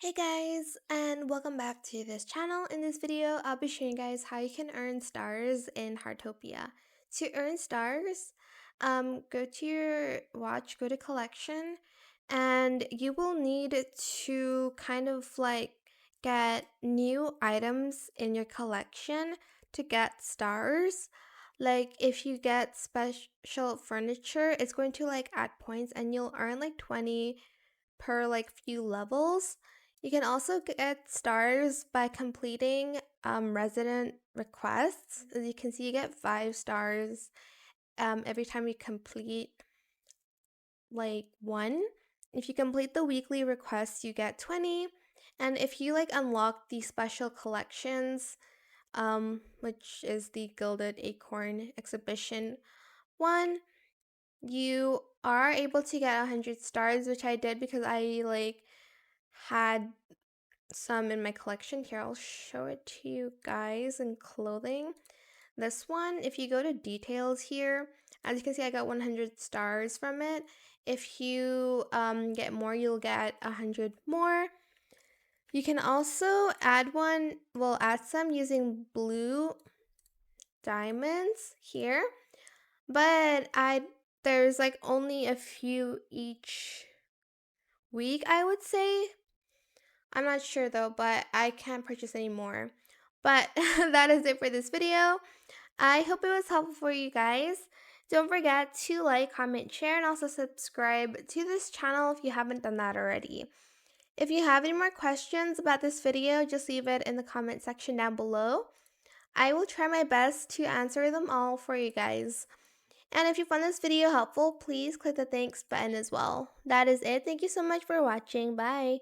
Hey guys, and welcome back to this channel. In this video, I'll be showing you guys how you can earn stars in Heartopia. To earn stars, go to your watch, go to collection, and you will need to kind of like get new items in your collection to get stars. Like if you get special furniture, it's going to like add points and you'll earn like 20 per like few levels. You can also get stars by completing resident requests. As you can see, you get 5 stars every time you complete like one. If you complete the weekly requests, you get 20. And if you like unlock the special collections, which is the Gilded Acorn Exhibition one, you are able to get 100 stars, which I did because I like had some in my collection. Here, I'll show it to you guys in clothing. This one, if you go to details here, as you can see, I got 100 stars from it. If you get more, you'll get 100 more. You can also add add some using blue diamonds here, but there's like only a few each week, I would say. I'm not sure though, but I can't purchase any more. But that is it for this video. I hope it was helpful for you guys. Don't forget to like, comment, share, and also subscribe to this channel if you haven't done that already. If you have any more questions about this video, just leave it in the comment section down below. I will try my best to answer them all for you guys. And if you found this video helpful, please click the thanks button as well. That is it. Thank you so much for watching. Bye.